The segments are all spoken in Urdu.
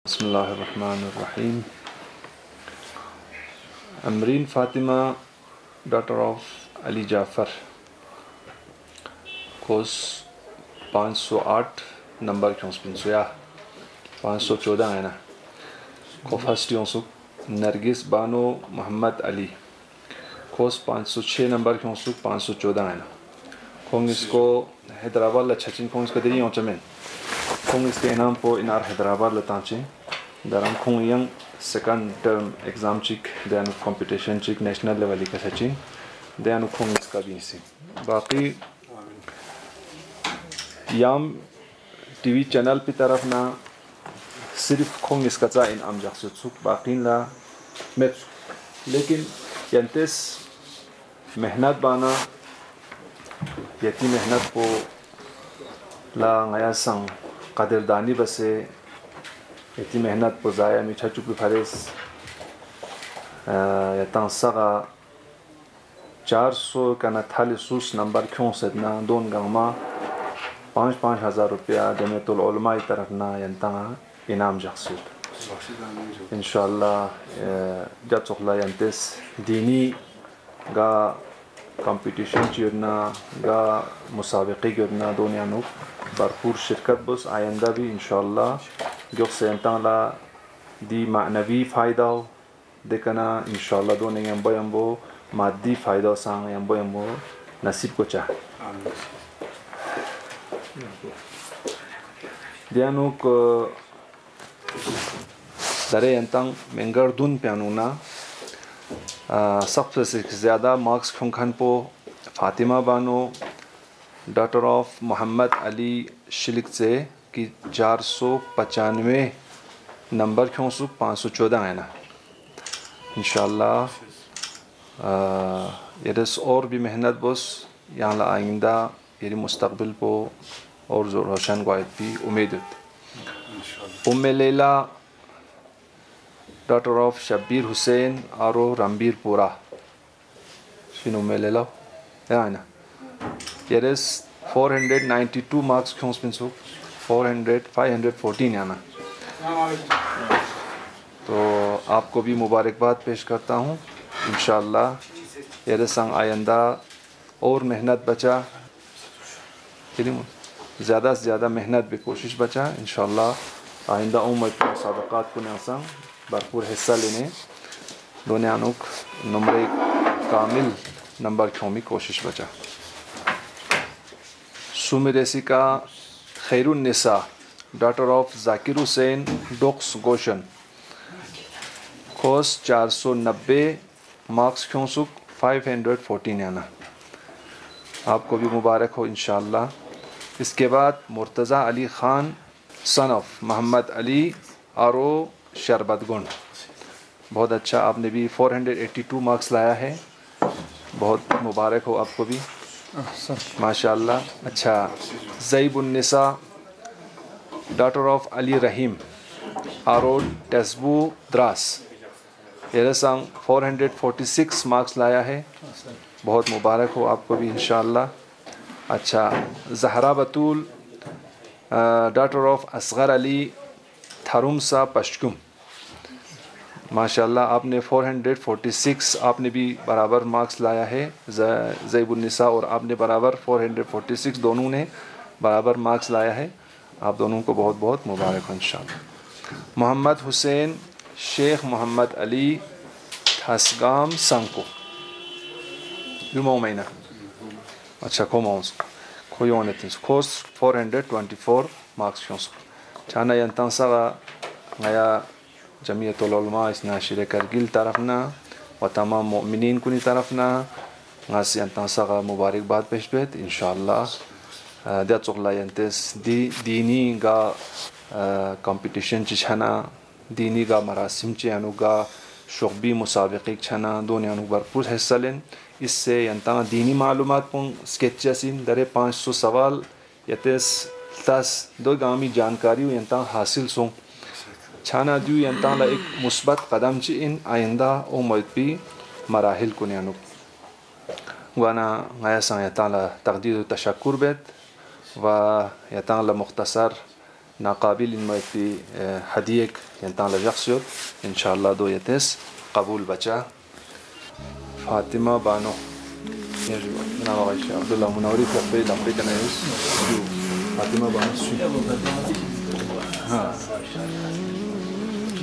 بسم الله الرحمن الرحیم. امرین فاطمہ ڈاٹر آف علی جعفر کوس 508 نمبر کیونسپنسویا 514 ہے نا کو فرسٹ یونسک نرگس بانو محمد علی کوس 506 نمبر کیونسک 514 ہے نا کھونگ اس کو حیدرآباد لچھچن کھونگ اس کا دری یونچمین کھونگ اس کے انام پو انار حیدرآباد لتانچیں درام کھونگ ینگ سیکنڈ ٹرم ایگزام چک دیانو کمپٹیشن چک نیشنل لیولی کا سچین دیانو کھونگ اس کا بھی سی باقی یام ٹی وی چینل پی طرف نا صرف کھونگ اس کا چا انعام جاکسو چک باقی لا میت لیکن ینتس محنت بانا یتی محنت کو لا غیا سنگ قدردانی بسے یتی محنت کو ضائع میٹھا چکی فریس یتان سگا 400 کا نتھالی سوس نمبر کیوں سدنا دون گاما 5,000 روپیہ جمعیت العلماء طرفنا ینتان انعام جاکسود انشاءاللہ جا چخلا ینتس دینی گا کمپٹیشن چیرنا گا مسابقی گرنا دنیا نو بھرپور شرکت بس آئندہ بھی انشاءاللہ جو سینتان لا دی معنوی فائدہ ہو دیکھنا انشاءاللہ دونے یمبو مادی فائدہ سانگ یمبو نصیب کو چاہ دیانو کو درے ینتان منگردون پیانونا سب سے زیادہ مارکس کھنکھن پو فاطمہ بانو ڈاٹر آف محمد علی شلک سے کی 495 نمبر کیوں سک 514 ہے نا انشاءاللہ یدس اور بھی محنت بس یہاں آئندہ یہ مستقبل پو اور روشن گوائد بھی امید ام لیلا ڈاٹر آف شبیر حسین آرو رمبیر پورا شنو ام لیلا ہے نا یدس 492 مارکس کیوں سپنسو 514 ہے نا تو آپ کو بھی مبارکباد پیش کرتا ہوں انشاءاللہ یہ سنگ آئندہ اور محنت بچا زیادہ سے زیادہ محنت بھی کوشش بچا انشاءاللہ آئندہ مسابقات کو ناسا بھرپور حصہ لینے دنیا نوک نمبر کامل نمبر کھومی کوشش بچا سومیریسی کا خیر النساء ڈاٹر آف ذاکر حسین ڈوکس گوشن کوس 490 مارکس کیوں سک 514 ہے نا آپ کو بھی مبارک ہو انشاءاللہ. اس کے بعد مرتضی علی خان سن آف محمد علی آرو شربت گنڈ بہت اچھا آپ نے بھی 482 مارکس لایا ہے بہت مبارک ہو آپ کو بھی ماشاءاللہ. اچھا زیب النساء ڈاٹر آف علی رحیم آرو ٹیسبو دراس یہ سنگ 446 مارکس لایا ہے بہت مبارک ہو آپ کو بھی انشاءاللہ. اچھا زہرا بطول ڈاٹر آف اصغر علی تھرومسا پشکم ماشاءاللہ آپ نے 446 آپ نے بھی برابر مارکس لایا ہے زیب النساء اور آپ نے برابر 446 دونوں نے برابر مارکس لایا ہے آپ دونوں کو بہت بہت مبارک ہو انشاءاللہ. محمد حسین شیخ محمد علی ہسگام سنکو یومو مینہ اچھا کوماؤنس کویونتنس کوس 424 مارکس کیونس چانا ینتان سغا غیا جمعیت العلماء اس ناشر کرگل طرفنا و تمام مؤمنین کنی طرفنا غاس ینتان سغا مبارکباد پیش بیت انشاءاللہ. دیا چغلا ینتس دینی گا کمپٹیشن چچھنا دینی گا مراسم چیانو گا شغبی مسابقی چھنا دونیانو بھرپور حصہ لین اس سے ینتان دینی معلومات پون سکیچ سین درے 500 سوال یتس تاس دو گامی جانکاری ینتان حاصل سوں چھانا دیو ینتان لا ایک مثبت قدم چی ان آئندہ امید پی مراحل کنیانو وانا غیسان ینتان لا تقدیر و تشکر بیت و ینتان لا مختصر ناقابل إنه في هديك ينتان لجخسير إن شاء الله دو يتس قبول بچا فاطمة بانو يجب من أبغى شيء عبد الله منوري في الأمريكا نايس فاطمة بانو ها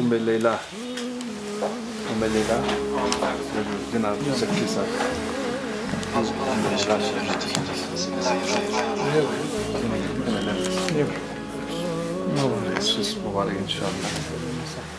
أم الليلة جناب سكتي صاحب مبارك إن شاء الله.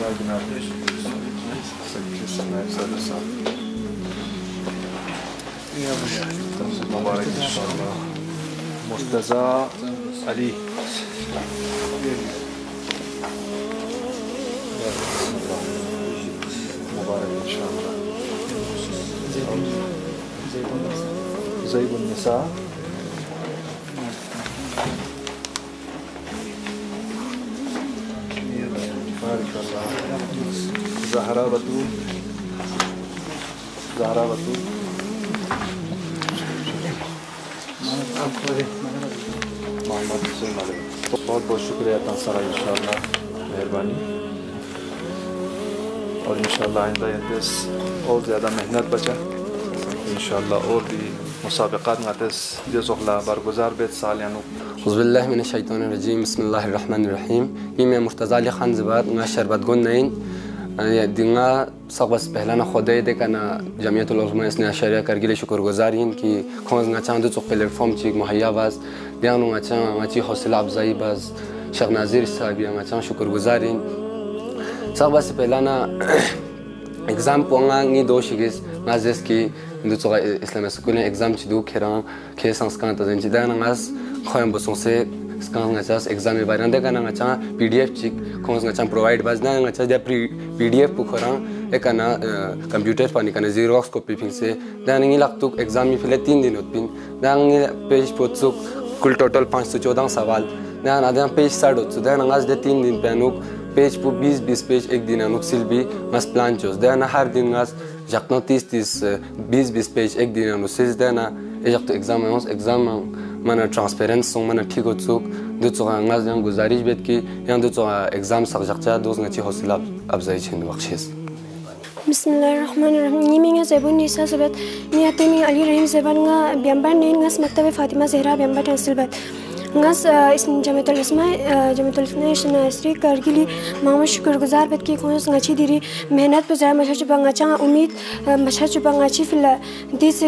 لا جناب سكتي صاحب مبارك إن شاء الله. مرتضى علي مبارك إن شاء الله. زيب النساء بارك الله. زهرا بتول محمد حسین علیہ. بہت بہت شکریہ تنسرا ان شاء اللہ مہربانی. اور ان شاء اللہ آئندہ یتس اور زیادہ محنت بچا ان شاء اللہ اور بھی مسابقات ناتس جس اخلا برگزار بیت سال یانو. اعوذ باللہ من الشیطان الرجیم بسم اللہ الرحمن الرحیم. میں مرتضی علی خان زباد میں شربت گون نین دینا سبس پہلانا خدای دے کنا جمعیت العلماء اسنا عشریہ کرگیل شکر گزارین کی خونز نچان دو پلیٹ فارم چیک مہیا باز دیانو نچی حوصلہ افزائی باز شیخ ناظر صاحبی نچان شکر گزارین. سبس پہلانا ایگزام پونگا نی دو شگیس نازس کی دو اسلام سکول ایگزام چدو کھیران کھے سنسکان تزن چی دینا ناز خویم بسوں سے سکان نچاس ایگزام باران دے کنا نچان پی ڈی ایف چیک خونز نچان پرووائڈ باز نا نچاس دے پی ڈی ایف پکھران ایک نا کمپیوٹر پانی کنا زیروکس کپی پھین سے دانگی لگتو ایگزام میں پھلے 3 دن ہوت پین دانگی پیج پوتسو کل ٹوٹل 514 سوال دان ادان پیج 60 ہوت دان ناز دے 3 دن پینو پیج پو 20 پیج ایک دن انوک سیل بھی مس پلان چوز دان ہر دن ناز جقنا 30 پیج ایک دن انو سیز دان ایجقتو ایگزام مانا ٹرانسپیرنس سون مانا ٹھیک ہوت سوک دو چوغا ناز دیان گزارش بیت کی یان دو چوغا ایگزام سقجقچا دوز نچی حوصلہ افزائی چھند بخشیز. بسم الله الرحمن الرحيم. نيمينغا زيبون نساء سبت نياتمي علي رحيم زيبانغا بيامبر نين غاس مكتب فاطمة زهرا بيامبر تنسل بات غاس اسم جمعية الاسماء شناسري كارگيلي ماما شكر گزار بات كي كونس غاچي ديري محنت بزار مشاچ بانغاچا اميد مشاچ بانغاچي في ديس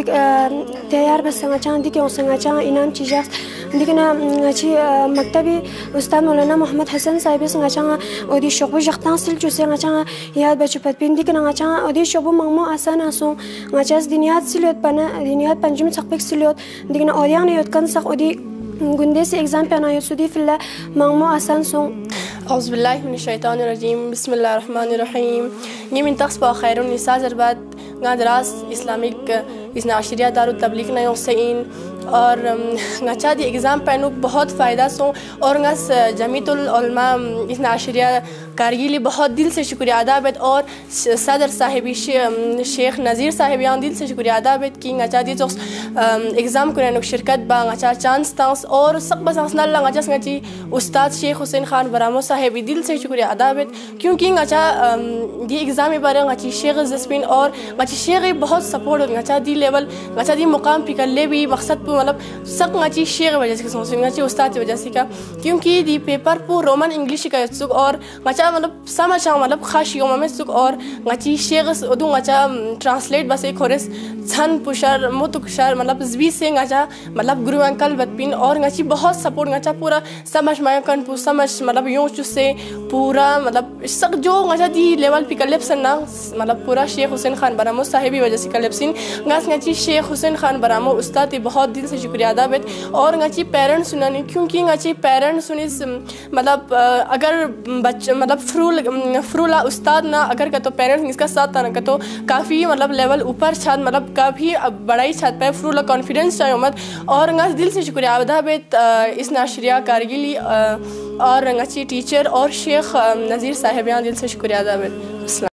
تيار بس غاچا دي كي غاچا انعام چيجاس ديكنا غاچي مكتبي استاد مولانا محمد حسن صاحب غاچا اودي شوبو جختان سل جوسي غاچا ياد بچپت بين ديكنا غاچا اودي شوبو مامو اسان اسو غاچاس دنيات سلوت بنا دنيات پنجم ثقبك سلوت ديكنا اوديان يوت كان سخ اودي گندس ایگزام پہنا یسودی فی اللہ مانگمو آسان سو. اعوذ باللہ من الشیطان الرجیم بسم اللہ الرحمن الرحیم. من تقصى خیر النساء زربات غادراس اسلامک اسنا عشریہ دار التبلیغ نیوں سین اور غچا دی ایگزام پہنو بہت فائدہ سو اور غس جمعیت العلماء اسنا عشریہ کارگیلی بہت دل سے شکریہ ادا بیت اور صدر صاحبی شیخ نذیر صاحبیان دل سے شکریہ ادا بیت کی غچا دی زوس ایگزام کرنو شرکت با غچا چانس تاس اور سب بس نال غچا سنگی استاد شیخ حسین خان برامو صاحبی دل سے شکریہ ادا بیت کیونکہ غچا دی ایگزام بارے غچی شیخ زسپین اور غچی شیخ بہت سپورٹ غچا دی لیول غچا دی مقام پہ کر لے بھی مقصد پہ مطلب سب غچی شیخ وجہ سے سوچ غچی استاد کی وجہ سے کا کیونکہ دی پیپر پو رومن انگلش کا سک اور غچا مطلب سمجھا مطلب خاص یوم میں سک اور غچی شیخ ادو غچا ٹرانسلیٹ بس ایک خورس چھن پشر متکشر مطلب زبی سے غچا مطلب گرو انکل بتپین اور غچی بہت سپورٹ غچا پورا سمجھ میں کن پو سمجھ مطلب یوں سے پورا مطلب سک جو غچا دی لیول پہ کلپ سنا مطلب پورا شیخ حسین خان برامو صاحبی وجہ سے کلپ سین غاس غچی شیخ حسین خان برامو استاد بہت دل سے شکریہ ادا بیت اور غچی پیرنٹس سنانی کیونکہ غچی پیرنٹس سنس مطلب اگر بچہ مطلب فرولا استاد نہ اگر کہ تو پیرنٹس اس کا ساتھ نہ کہ تو کافی مطلب لیول اوپر چھات مطلب کافی بڑائی چھات پہ فرولا کانفیڈنس چاہیے مت اور غاس دل سے شکریہ ادا بیت اس ناشریہ کارگیلی اور غچی ٹیچر اور شیخ نذیر صاحبیان دل سے شکریہ ادا بیت.